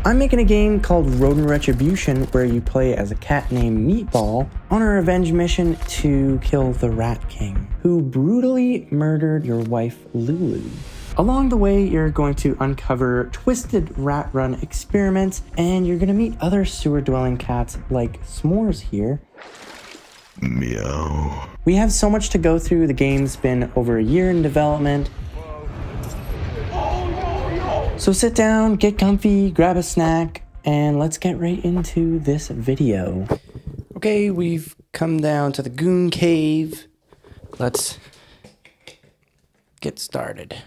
I'm making a game called Rodent Retribution where you play as a cat named Meatball on a revenge mission to kill the Rat King, who brutally murdered your wife Lulu. Along the way, you're going to uncover twisted rat run experiments, and you're going to meet other sewer-dwelling cats like S'mores here. Meow. We have so much to go through. The game's been over a year in development. So sit down, get comfy, grab a snack, and let's get right into this video. Okay, we've come down to the Goon Cave. Let's get started.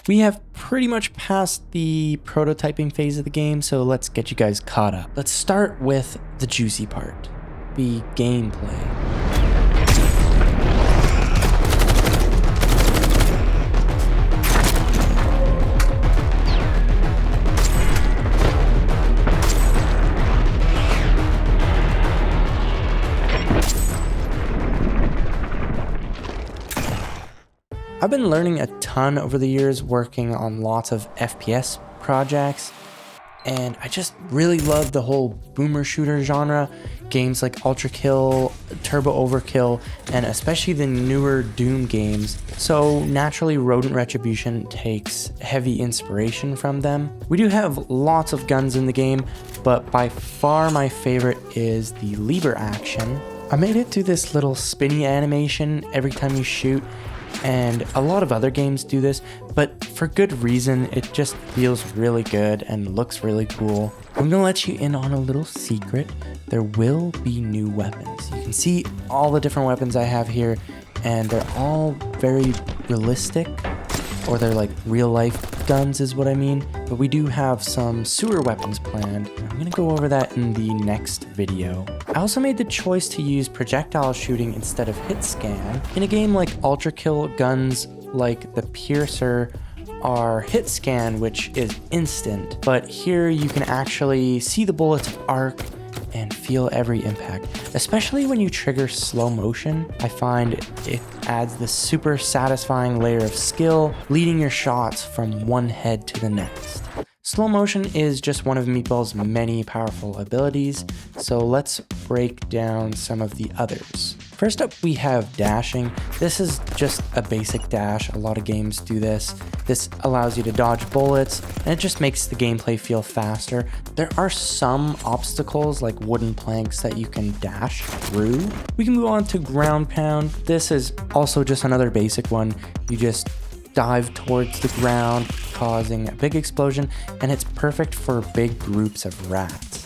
We have pretty much passed the prototyping phase of the game, so let's get you guys caught up. Let's start with the juicy part, the gameplay. I've been learning a ton over the years working on lots of FPS projects, and I just really love the whole boomer shooter genre. Games like Ultrakill, Turbo Overkill, and especially the newer Doom games. So naturally, Rodent Retribution takes heavy inspiration from them. We do have lots of guns in the game, but by far my favorite is the lever action. I made it through this little spinny animation every time you shoot, and a lot of other games do this, but for good reason. It just feels really good and looks really cool. I'm gonna let you in on a little secret. There will be new weapons. You can see all the different weapons I have here, and they're all very realistic, or they're like real life guns is what I mean. But we do have some sewer weapons planned. I'm gonna go over that in the next video. I also made the choice to use projectile shooting instead of hit scan. In a game like Ultrakill, guns like the Piercer are hit scan, which is instant, but here you can actually see the bullets arc and feel every impact, especially when you trigger slow motion. I find it adds this super satisfying layer of skill, leading your shots from one head to the next. Slow motion is just one of Meatball's many powerful abilities, so let's break down some of the others. First up, we have dashing. This is just a basic dash. A lot of games do this. This allows you to dodge bullets, and it just makes the gameplay feel faster. There are some obstacles like wooden planks that you can dash through. We can move on to ground pound. This is also just another basic one. You just dive towards the ground, causing a big explosion, and it's perfect for big groups of rats.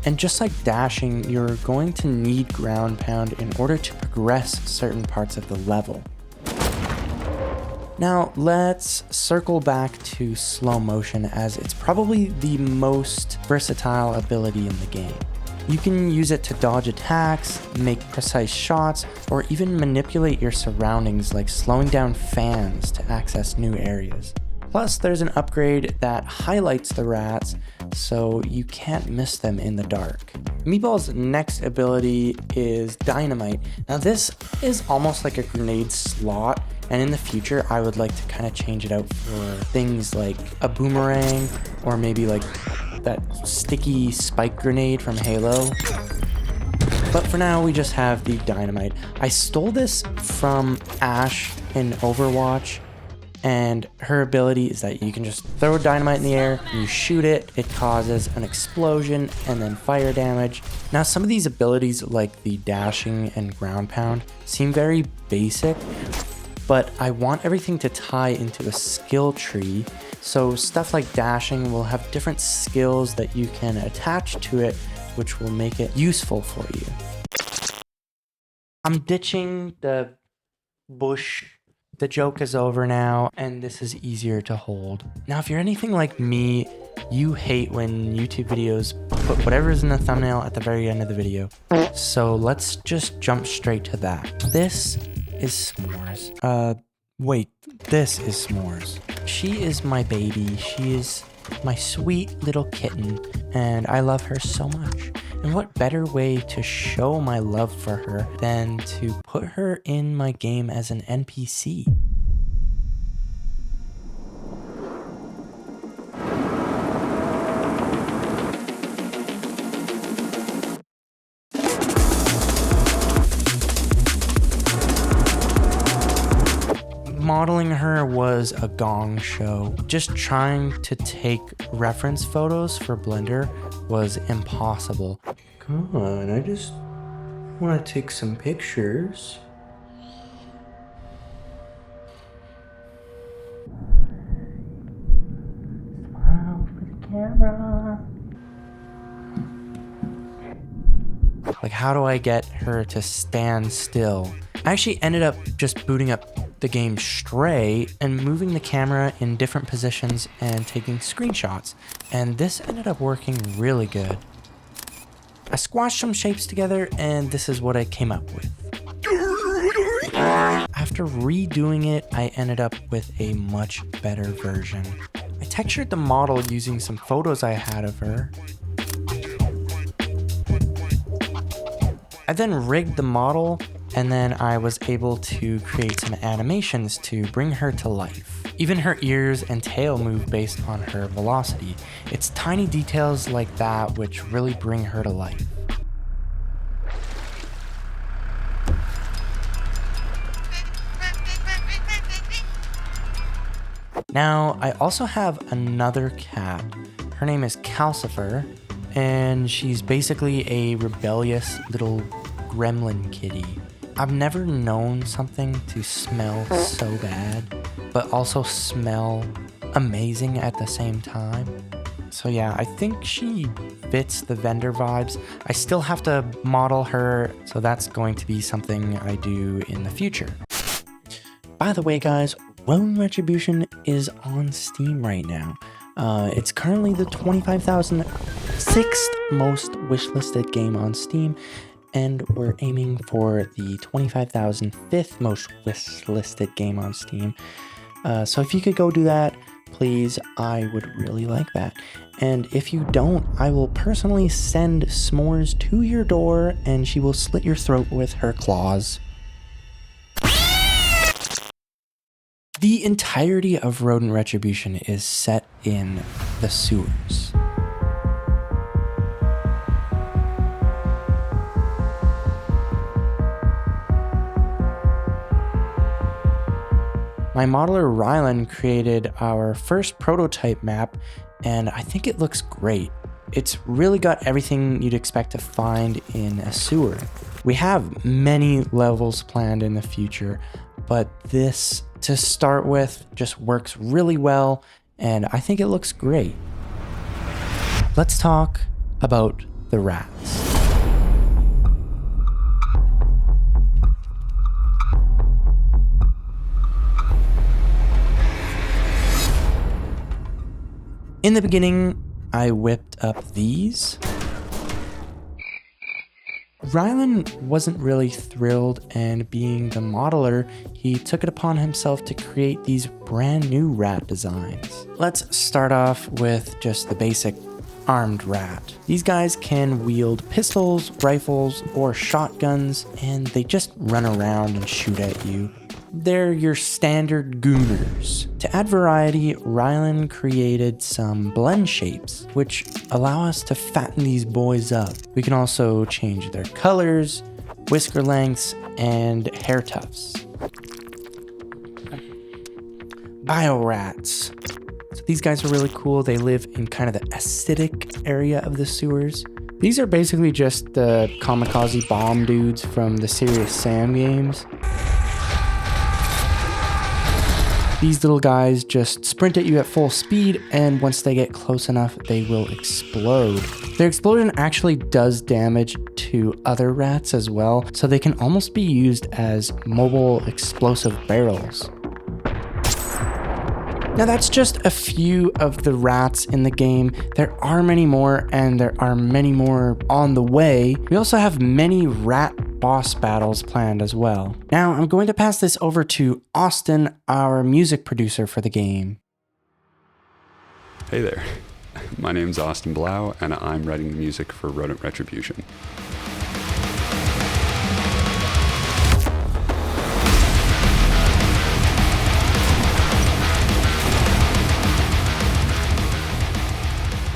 And just like dashing, you're going to need ground pound in order to progress certain parts of the level. Now let's circle back to slow motion, as it's probably the most versatile ability in the game. You can use it to dodge attacks, make precise shots, or even manipulate your surroundings, like slowing down fans to access new areas. Plus, there's an upgrade that highlights the rats, so you can't miss them in the dark. Meatball's next ability is dynamite. Now this is almost like a grenade slot, and in the future I would like to kind of change it out for things like a boomerang, or maybe like that sticky spike grenade from Halo. But for now, we just have the dynamite. I stole this from Ash in Overwatch, and her ability is that you can just throw dynamite in the air, and you shoot it, it causes an explosion and then fire damage. Now some of these abilities like the dashing and ground pound seem very basic, but I want everything to tie into a skill tree. So stuff like dashing will have different skills that you can attach to it, which will make it useful for you. I'm ditching the bush. The joke is over now, and this is easier to hold. Now, if you're anything like me, you hate when YouTube videos put whatever's in the thumbnail at the very end of the video. So let's just jump straight to that. This is S'mores. Wait, this is S'mores. She is my baby. She is my sweet little kitten, and I love her so much. And what better way to show my love for her than to put her in my game as an NPC? Modeling her was a gong show. Just trying to take reference photos for Blender was impossible. Come on, I just want to take some pictures. Smile for the camera. Like, how do I get her to stand still? I actually ended up just booting up the game straight and moving the camera in different positions and taking screenshots. And this ended up working really good. I squashed some shapes together and this is what I came up with. After redoing it, I ended up with a much better version. I textured the model using some photos I had of her. I then rigged the model, and then I was able to create some animations to bring her to life. Even her ears and tail move based on her velocity. It's tiny details like that which really bring her to life. Now, I also have another cat. Her name is Calcifer, and she's basically a rebellious little gremlin kitty. I've never known something to smell so bad, but also smell amazing at the same time. So yeah, I think she fits the vendor vibes. I still have to model her, so that's going to be something I do in the future. By the way, guys, Rodent Retribution is on Steam right now. It's currently the 25,006th most wishlisted game on Steam, and we're aiming for the 25,005th most wishlisted game on Steam. So if you could go do that, please, I would really like that. And if you don't, I will personally send s'mores to your door and she will slit your throat with her claws. The entirety of Rodent Retribution is set in the sewers. My modeler Rylan created our first prototype map, and I think it looks great. It's really got everything you'd expect to find in a sewer. We have many levels planned in the future, but this, to start with, just works really well, and I think it looks great. Let's talk about the rats. In the beginning, I whipped up these. Rylan wasn't really thrilled, and being the modeler, he took it upon himself to create these brand new rat designs. Let's start off with just the basic armed rat. These guys can wield pistols, rifles, or shotguns, and they just run around and shoot at you. They're your standard gooners. To add variety, Rylan created some blend shapes, which allow us to fatten these boys up. We can also change their colors, whisker lengths, and hair tufts. Bio-rats. So these guys are really cool. They live in kind of the acidic area of the sewers. These are basically just the kamikaze bomb dudes from the Serious Sam games. These little guys just sprint at you at full speed, and once they get close enough, they will explode. Their explosion actually does damage to other rats as well, so they can almost be used as mobile explosive barrels. Now that's just a few of the rats in the game. There are many more, and there are many more on the way. We also have many rat boss battles planned as well. Now I'm going to pass this over to Austin, our music producer for the game. Hey there, my name's Austin Blau, and I'm writing the music for Rodent Retribution.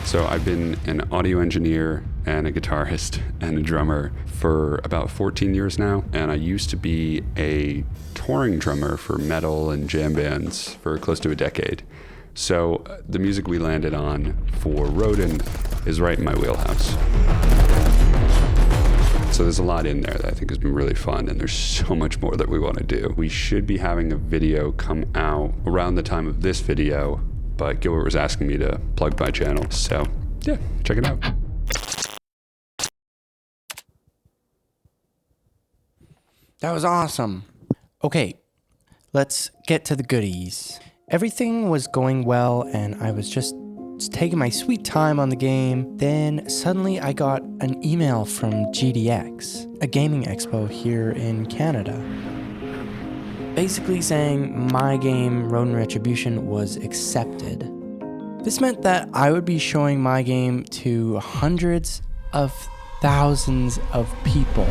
So I've been an audio engineer and a guitarist and a drummer for about 14 years now. And I used to be a touring drummer for metal and jam bands for close to a decade. So the music we landed on for Rodent is right in my wheelhouse. So there's a lot in there that I think has been really fun, and there's so much more that we want to do. We should be having a video come out around the time of this video, but Gilbert was asking me to plug my channel. So yeah, check it out. That was awesome. Okay, let's get to the goodies. Everything was going well, and I was just taking my sweet time on the game. Then suddenly I got an email from GDX, a gaming expo here in Canada, basically saying my game, Rodent Retribution, was accepted. This meant that I would be showing my game to hundreds of thousands of people.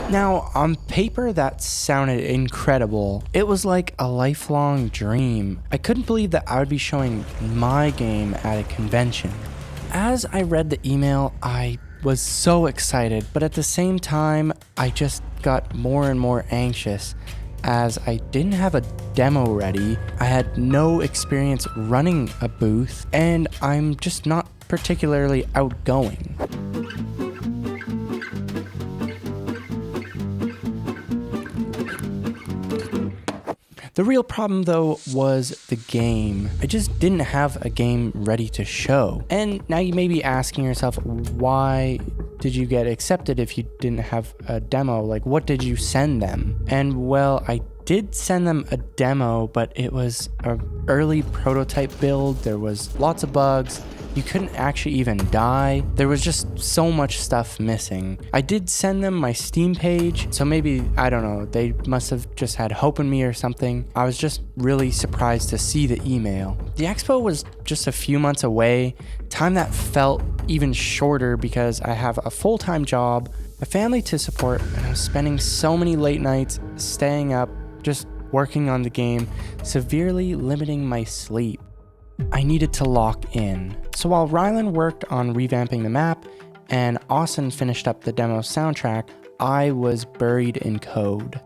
Now, on paper, that sounded incredible. It was like a lifelong dream. I couldn't believe that I would be showing my game at a convention. As I read the email, I was so excited, but at the same time, I just got more and more anxious as I didn't have a demo ready. I had no experience running a booth, and I'm just not particularly outgoing. The real problem, though, was the game. I just didn't have a game ready to show. And now you may be asking yourself, why did you get accepted if you didn't have a demo? Like, what did you send them? And well, I did send them a demo, but it was an early prototype build. There was lots of bugs. You couldn't actually even die. There was just so much stuff missing. I did send them my Steam page, so maybe, I don't know, they must have just had hope in me or something. I was just really surprised to see the email. The expo was just a few months away, time that felt even shorter because I have a full-time job, a family to support, and I was spending so many late nights staying up, just working on the game, severely limiting my sleep. I needed to lock in. So while Rylan worked on revamping the map and Austin finished up the demo soundtrack, I was buried in code.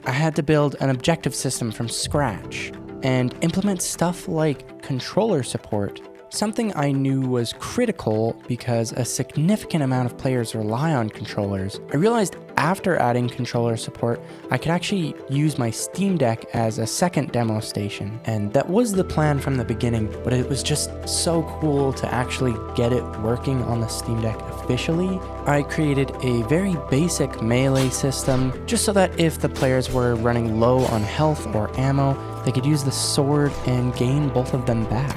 I had to build an objective system from scratch and implement stuff like controller support, something I knew was critical because a significant amount of players rely on controllers. I realized after adding controller support, I could actually use my Steam Deck as a second demo station. And that was the plan from the beginning, but it was just so cool to actually get it working on the Steam Deck officially. I created a very basic melee system just so that if the players were running low on health or ammo, they could use the sword and gain both of them back.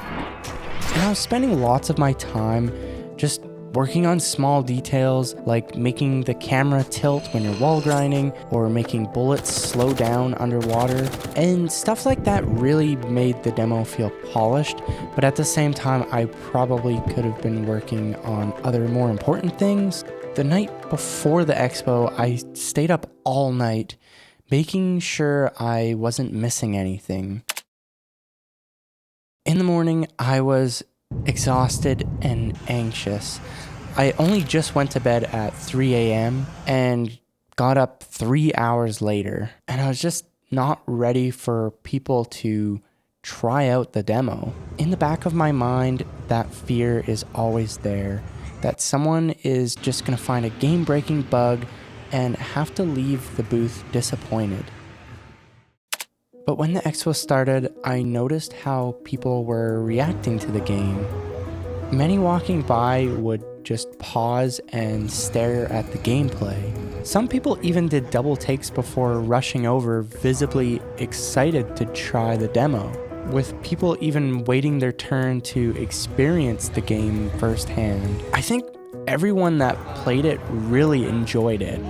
And I was spending lots of my time just working on small details like making the camera tilt when you're wall grinding or making bullets slow down underwater. And stuff like that really made the demo feel polished, but at the same time, I probably could have been working on other more important things. The night before the expo, I stayed up all night, making sure I wasn't missing anything. In the morning, I was exhausted and anxious. I only just went to bed at 3 a.m. and got up 3 hours later, and I was just not ready for people to try out the demo. In the back of my mind, that fear is always there, that someone is just gonna find a game-breaking bug and have to leave the booth disappointed. But when the expo started, I noticed how people were reacting to the game. Many walking by would just pause and stare at the gameplay. Some people even did double takes before rushing over, visibly excited to try the demo, with people even waiting their turn to experience the game firsthand. I think everyone that played it really enjoyed it.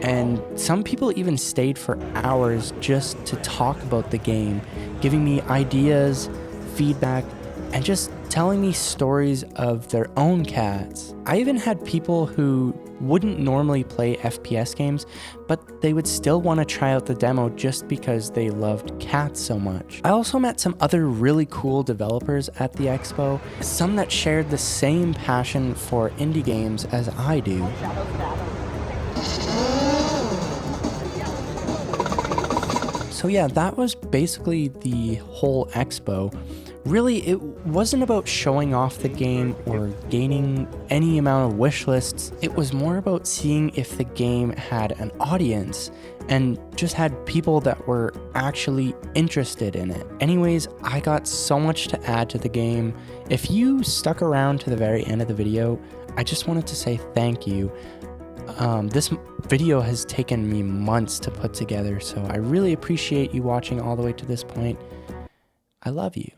And some people even stayed for hours just to talk about the game, giving me ideas, feedback, and just telling me stories of their own cats. I even had people who wouldn't normally play FPS games, but they would still want to try out the demo just because they loved cats so much. I also met some other really cool developers at the expo, some that shared the same passion for indie games as I do. So yeah, that was basically the whole expo. Really, it wasn't about showing off the game or gaining any amount of wish lists. It was more about seeing if the game had an audience and just had people that were actually interested in it. Anyways, I got so much to add to the game. If you stuck around to the very end of the video, I just wanted to say thank you. This video has taken me months to put together, so I really appreciate you watching all the way to this point. I love you.